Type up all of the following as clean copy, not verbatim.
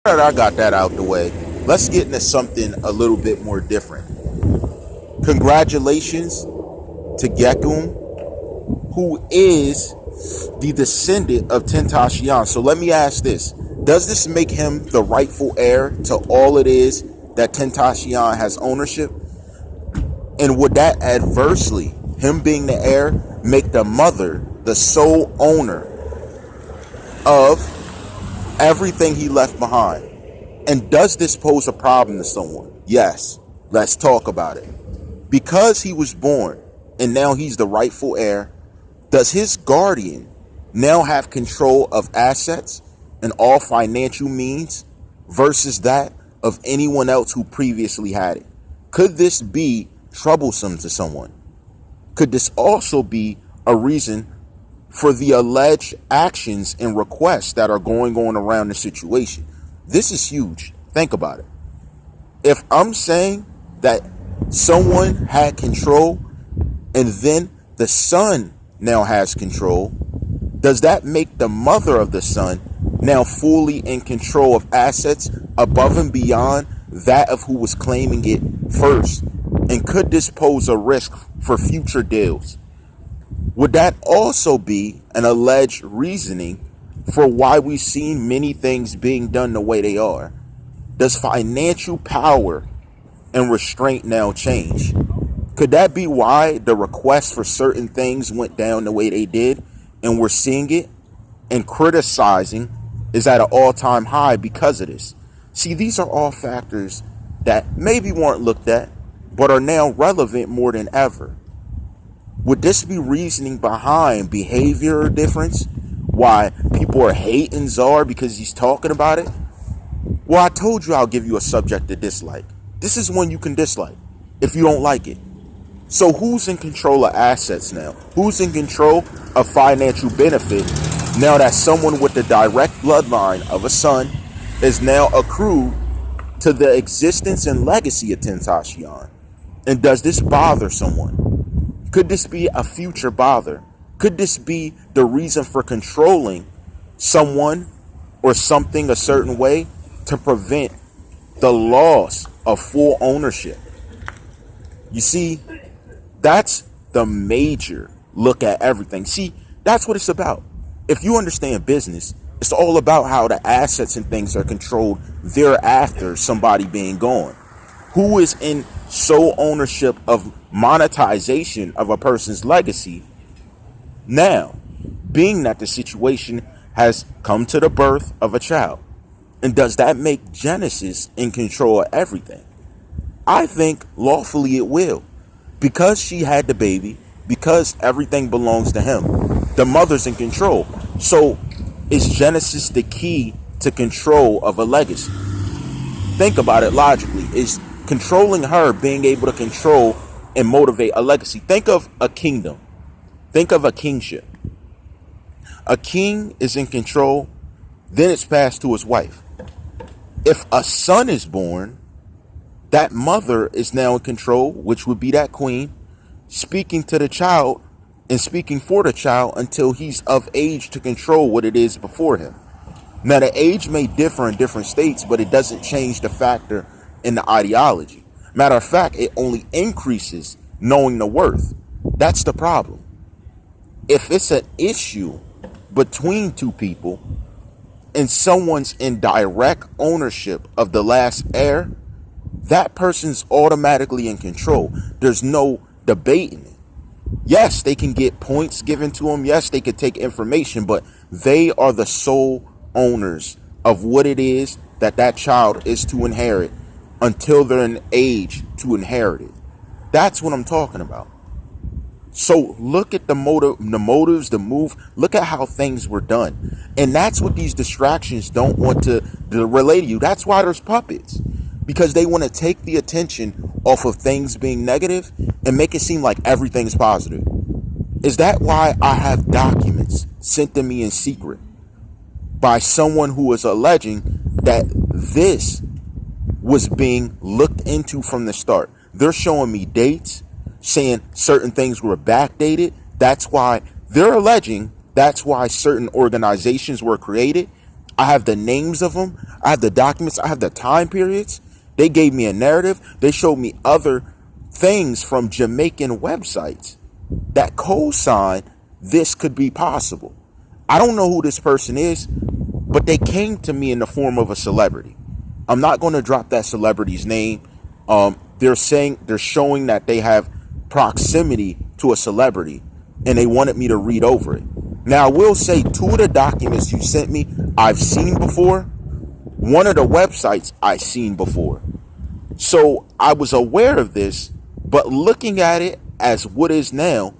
Now that I got that out the way, let's get into something a little bit more different. Congratulations to Gekyume, who is the descendant of Tentacion. So let me ask this. Does this make him the rightful heir to all it is that Tentacion has ownership? And would that adversely, him being the heir, make the mother the sole owner of everything he left behind? And does this pose a problem to someone? Yes. Let's talk about it. Because he was born and now he's the rightful heir, does his guardian now have control of assets and all financial means versus that of anyone else who previously had it? Could this be troublesome to someone? Could this also be a reason for the alleged actions and requests that are going on around the situation? This is huge. Think about it. If I'm saying that someone had control and then the son now has control, does that make the mother of the son now fully in control of assets above and beyond that of who was claiming it first? And could this pose a risk for future deals? Would that also be an alleged reasoning for why we've seen many things being done the way they are? Does financial power and restraint now change? Could that be why the requests for certain things went down the way they did, and we're seeing it, and criticizing is at an all-time high because of this? See, these are all factors that maybe weren't looked at, but are now relevant more than ever. Would this be reasoning behind behavior difference? Why people are hating TheCzarr because he's talking about it? Well, I told you I'll give you a subject to dislike. This is one you can dislike if you don't like it. So who's in control of assets now? Who's in control of financial benefit now that someone with the direct bloodline of a son is now accrued to the existence and legacy of Tentacion? And does this bother someone? Could this be a future bother? Could this be the reason for controlling someone or something a certain way to prevent the loss of full ownership? You see, that's the major look at everything. See, that's what it's about. If you understand business, it's all about how the assets and things are controlled thereafter somebody being gone. Who is in sole ownership of monetization of a person's legacy now, being that the situation has come to the birth of a child? And does that make Genesis in control of everything? I think lawfully it will. Because she had the baby, because everything belongs to him, the mother's in control. So is Genesis the key to control of a legacy? Think about it logically. Is controlling her being able to control and motivate a legacy? Think of a kingdom. Think of a kingship. A king is in control, then it's passed to his wife. If a son is born, that mother is now in control, which would be that queen, speaking to the child and speaking for the child until he's of age to control what it is before him. Now, the age may differ in different states, but it doesn't change the factor in the ideology. Matter of fact, it only increases knowing the worth. That's the problem. If it's an issue between two people and someone's in direct ownership of the last heir, that person's automatically in control. There's no debating it. Yes, they can get points given to them. Yes, they could take information, but they are the sole owners of what it is that that child is to inherit until they're in age to inherit it. That's what I'm talking about. So look at the motives, the move. Look at how things were done. And that's what these distractions don't want to relay to you. That's why there's puppets. Because they want to take the attention off of things being negative and make it seem like everything's positive. Is that why I have documents sent to me in secret by someone who is alleging that this was being looked into from the start? They're showing me dates, saying certain things were backdated. That's why they're alleging that's why certain organizations were created. I have the names of them. I have the documents. I have the time periods. They gave me a narrative. They showed me other things from Jamaican websites that co-sign this could be possible. I don't know who this person is, but they came to me in the form of a celebrity. I'm not going to drop that celebrity's name. They're showing that they have proximity to a celebrity, and they wanted me to read over it. Now, I will say 2 of the documents you sent me, I've seen before. One of the websites I've seen before. So I was aware of this, but looking at it as what is now,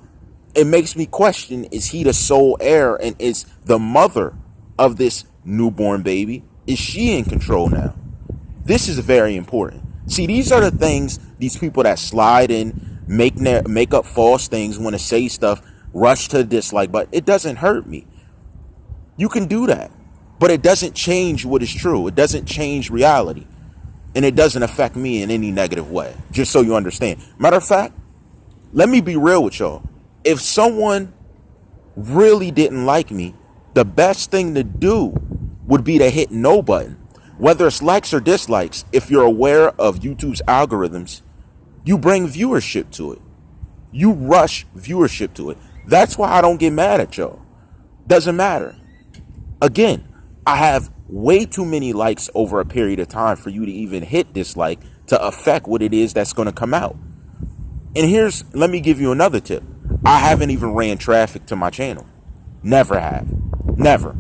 it makes me question, is he the sole heir, and is the mother of this newborn baby, is she in control now? This is very important. See, these are the things, these people that slide in, make up false things, want to say stuff, rush to the dislike button. It doesn't hurt me. You can do that, but it doesn't change what is true. It doesn't change reality, and it doesn't affect me in any negative way, just so you understand. Matter of fact, let me be real with y'all. If someone really didn't like me, the best thing to do would be to hit no button. Whether it's likes or dislikes, if you're aware of YouTube's algorithms, you bring viewership to it. You rush viewership to it. That's why I don't get mad at y'all. Doesn't matter. Again, I have way too many likes over a period of time for you to even hit dislike to affect what it is that's going to come out. And let me give you another tip. I haven't even ran traffic to my channel. Never have. Never.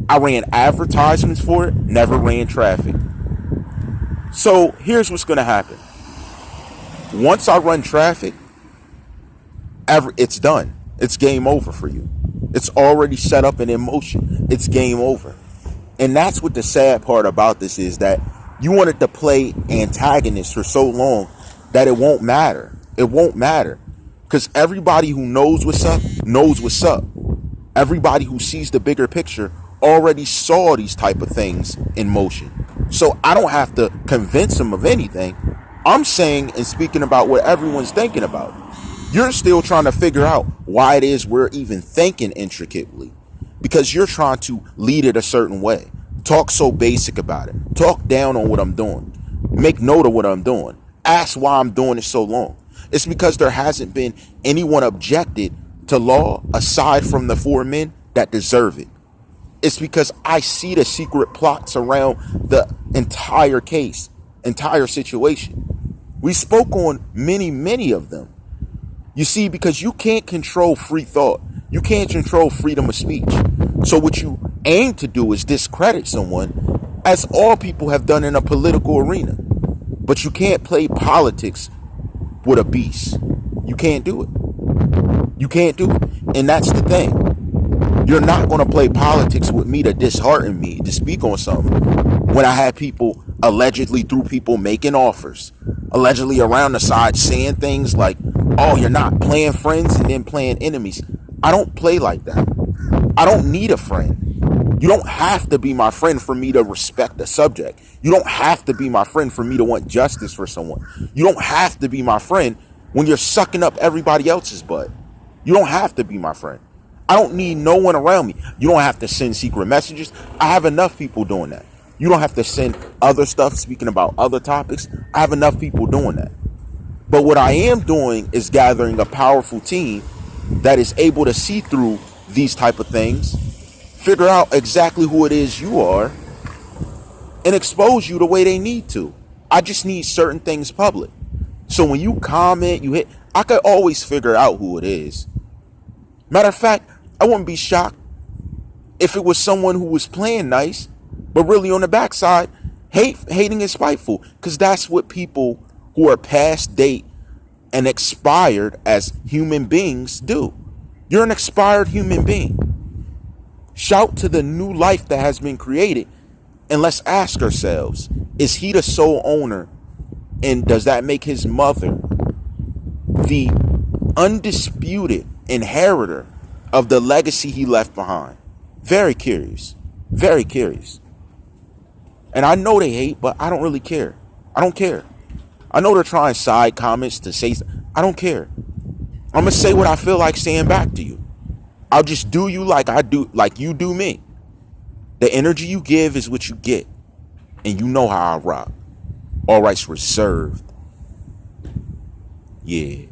I ran advertisements for it, never ran traffic. So here's what's going to happen. Once I run traffic, it's done. It's game over for you. It's already set up and in motion. It's game over. And that's what the sad part about this is, that you wanted to play antagonist for so long that it won't matter. It won't matter. Because everybody who knows what's up knows what's up. Everybody who sees the bigger picture already saw these type of things in motion. So I don't have to convince them of anything. I'm saying and speaking about what everyone's thinking about. You're still trying to figure out why it is we're even thinking intricately, because you're trying to lead it a certain way. Talk so basic about it. Talk down on what I'm doing. Make note of what I'm doing. Ask why I'm doing it so long. It's because there hasn't been anyone objected to law aside from the 4 men that deserve it. It's because I see the secret plots around the entire case, entire situation. We spoke on many of them. You see, because you can't control free thought. You can't control freedom of speech. So what you aim to do is discredit someone, as all people have done in a political arena. But you can't play politics with a beast. You can't do it. You can't do it. And that's the thing. You're not going to play politics with me to dishearten me, to speak on something, when I had people allegedly, through people making offers, allegedly around the side saying things like, oh, you're not playing friends and then playing enemies. I don't play like that. I don't need a friend. You don't have to be my friend for me to respect the subject. You don't have to be my friend for me to want justice for someone. You don't have to be my friend when you're sucking up everybody else's butt. You don't have to be my friend. I don't need no one around me. You don't have to send secret messages. I have enough people doing that. You don't have to send other stuff speaking about other topics. I have enough people doing that. But what I am doing is gathering a powerful team that is able to see through these type of things, figure out exactly who it is you are, and expose you the way they need to. I just need certain things public. So when you comment, I could always figure out who it is. Matter of fact, I wouldn't be shocked if it was someone who was playing nice, but really on the backside, hating and spiteful. Because that's what people who are past date and expired as human beings do. You're an expired human being. Shout to the new life that has been created, and let's ask ourselves, is he the sole owner? And does that make his mother the undisputed inheritor of the legacy he left behind? Very curious. Very curious. And I know they hate, but I don't really care. I don't care. I know they're trying side comments to say, I don't care. I'm going to say what I feel like saying back to you. I'll just do you like you do me. The energy you give is what you get. And you know how I rock. All rights reserved. Yeah.